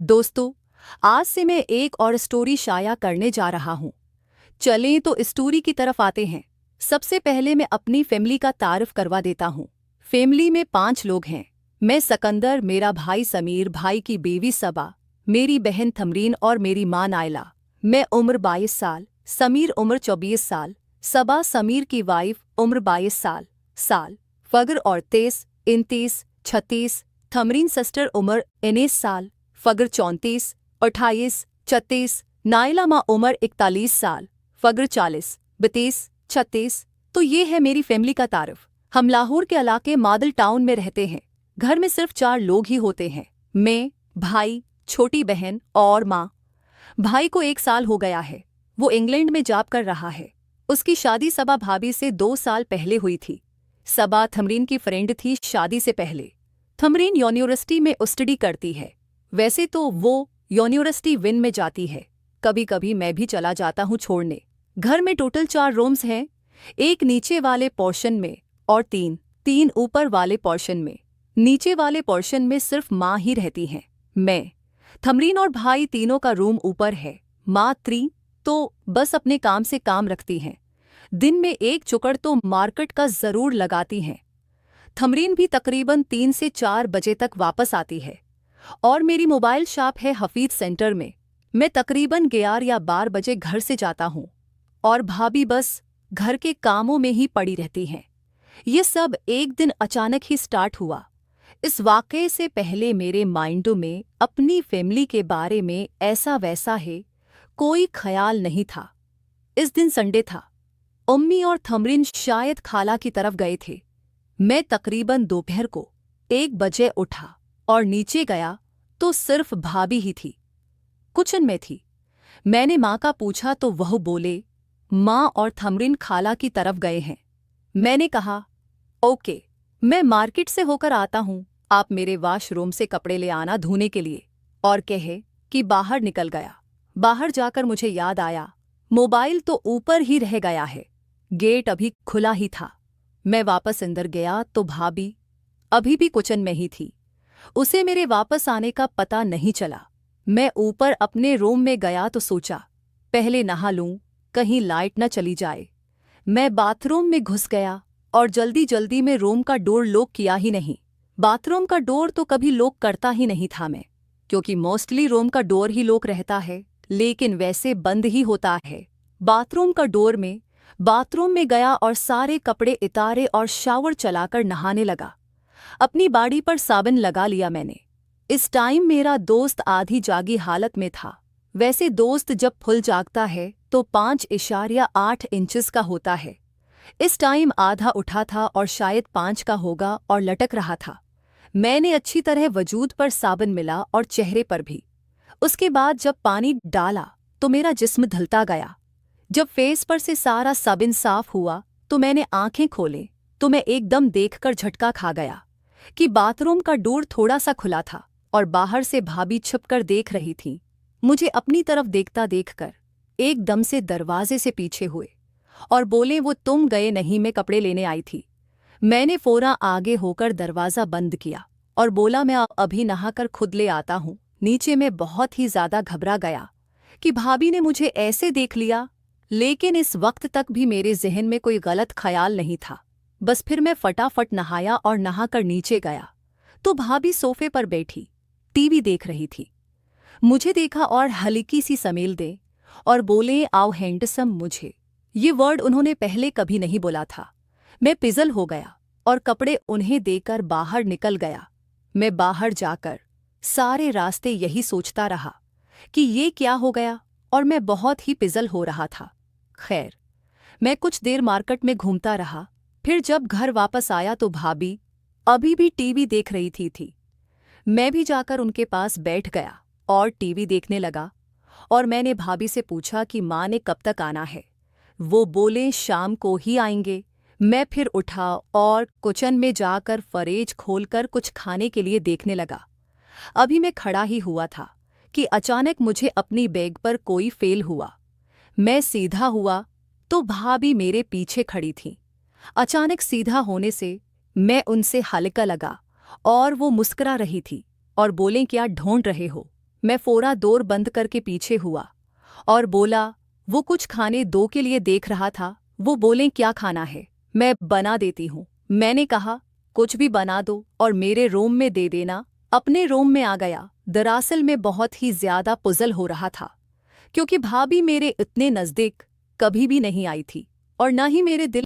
दोस्तों, आज से मैं एक और स्टोरी शाया करने जा रहा हूँ। चलें तो स्टोरी की तरफ आते हैं। सबसे पहले मैं अपनी फैमिली का तारुफ करवा देता हूँ। फैमिली में 5 लोग हैं। मैं सकंदर, मेरा भाई समीर, भाई की बीवी सबा, मेरी बहन थमरीन और मेरी माँ नायला। मैं उम्र 22 साल, समीर उम्र 24 साल, सबा समीर की वाइफ उम्र 22 साल, फगर और 23, 29, 36, थमरीन सिस्टर उम्र 19 साल, फगर 34, 28, 36, नाइला माँ उम्र 41 साल, फगर 40, 32, 36। तो ये है मेरी फैमिली का तारुफ। हम लाहौर के इलाके मादल टाउन में रहते हैं। घर में सिर्फ 4 लोग ही होते हैं, मैं, भाई, छोटी बहन और माँ। भाई को 1 साल हो गया है। वो इंग्लैंड में जॉब कर रहा है। उसकी शादी सबा भाभी से 2 साल पहले हुई थी। सबा थमरीन की फ्रेंड थी शादी से पहले। थमरीन यूनिवर्सिटी में स्टडी करती है। वैसे तो वो यूनिवर्सिटी विन में जाती है। कभी कभी मैं भी चला जाता हूँ छोड़ने। घर में टोटल 4 रूम्स हैं, एक नीचे वाले पोर्शन में और तीन ऊपर वाले पोर्शन में। नीचे वाले पोर्शन में सिर्फ माँ ही रहती हैं। मैं, थमरीन और भाई तीनों का रूम ऊपर है। माँ तो बस अपने काम से काम रखती हैं। दिन में 1 चुक्कड़ तो मार्केट का जरूर लगाती हैं। थमरीन भी तकरीबन 3 से 4 बजे तक वापस आती है। और मेरी मोबाइल शॉप है हफीज सेंटर में। मैं तकरीबन 11 या 12 बजे घर से जाता हूँ और भाभी बस घर के कामों में ही पड़ी रहती हैं। ये सब एक दिन अचानक ही स्टार्ट हुआ। इस वाक़ये से पहले मेरे माइंड में अपनी फैमिली के बारे में ऐसा वैसा है कोई ख्याल नहीं था। इस दिन संडे था। अम्मी और थमरीन शायद खाला की तरफ गए थे। मैं तकरीबन दोपहर को 1 बजे उठा और नीचे गया तो सिर्फ भाभी ही थी, किचन में थी। मैंने माँ का पूछा तो वह बोले माँ और थमरीन खाला की तरफ गए हैं। मैंने कहा ओके, मैं मार्केट से होकर आता हूँ, आप मेरे वॉशरूम से कपड़े ले आना धोने के लिए। और कहे कि बाहर निकल गया। बाहर जाकर मुझे याद आया मोबाइल तो ऊपर ही रह गया है, गेट अभी खुला ही था। मैं वापस अंदर गया तो भाभी अभी भी किचन में ही थी। उसे मेरे वापस आने का पता नहीं चला। मैं ऊपर अपने रूम में गया तो सोचा पहले नहा लूं, कहीं लाइट न चली जाए। मैं बाथरूम में घुस गया और जल्दी जल्दी में रूम का डोर लॉक किया ही नहीं। बाथरूम का डोर तो कभी लॉक करता ही नहीं था मैं, क्योंकि मोस्टली रूम का डोर ही लॉक रहता है, लेकिन वैसे बंद ही होता है। बाथरूम में गया और सारे कपड़े उतारे और शावर चलाकर नहाने लगा। अपनी बॉडी पर साबुन लगा लिया मैंने। इस टाइम मेरा दोस्त आधी जागी हालत में था। वैसे दोस्त जब फुल जागता है तो 5.8 इंचेस का होता है। इस टाइम आधा उठा था और शायद 5 का होगा और लटक रहा था। मैंने अच्छी तरह वजूद पर साबुन मिला और चेहरे पर भी। उसके बाद जब पानी डाला तो मेरा जिस्म ढलता गया। जब फेस पर से सारा साबुन साफ हुआ तो मैंने आंखें खोले तो मैं एकदम देखकर झटका खा गया कि बाथरूम का डोर थोड़ा सा खुला था और बाहर से भाभी छुपकर देख रही थी। मुझे अपनी तरफ देखता देखकर एकदम से दरवाजे से पीछे हुए और बोले वो तुम गए नहीं, मैं कपड़े लेने आई थी। मैंने फौरन आगे होकर दरवाज़ा बंद किया और बोला मैं अभी नहाकर खुद ले आता हूँ। नीचे में बहुत ही ज़्यादा घबरा गया कि भाभी ने मुझे ऐसे देख लिया, लेकिन इस वक्त तक भी मेरे जहन में कोई गलत ख्याल नहीं था। बस फिर मैं फटाफट नहाया और नहाकर नीचे गया तो भाभी सोफे पर बैठी टीवी देख रही थी। मुझे देखा और हल्की सी समेल दे और बोले आओ हैंडसम। मुझे ये वर्ड उन्होंने पहले कभी नहीं बोला था। मैं पिज़ल हो गया और कपड़े उन्हें देकर बाहर निकल गया। मैं बाहर जाकर सारे रास्ते यही सोचता रहा कि ये क्या हो गया और मैं बहुत ही पिज़ल हो रहा था। खैर, मैं कुछ देर मार्केट में घूमता रहा। फिर जब घर वापस आया तो भाभी अभी भी टीवी देख रही थी। मैं भी जाकर उनके पास बैठ गया और टीवी देखने लगा। और मैंने भाभी से पूछा कि माँ ने कब तक आना है। वो बोले शाम को ही आएंगे। मैं फिर उठा और किचन में जाकर फ्रिज खोलकर कुछ खाने के लिए देखने लगा। अभी मैं खड़ा ही हुआ था कि अचानक मुझे अपनी बैग पर कोई फेल हुआ। मैं सीधा हुआ तो भाभी मेरे पीछे खड़ी थी। अचानक सीधा होने से मैं उनसे हल्का लगा और वो मुस्कुरा रही थी और बोले क्या ढूंढ रहे हो। मैं फोरा डोर बंद करके पीछे हुआ और बोला, वो कुछ खाने दो के लिए देख रहा था। वो बोले क्या खाना है, मैं बना देती हूँ। मैंने कहा कुछ भी बना दो और मेरे रूम में दे देना। अपने रूम में आ गया। दरअसल में बहुत ही ज्यादा पुजल हो रहा था क्योंकि भाभी मेरे इतने नज़दीक कभी भी नहीं आई थी और न ही मेरे दिल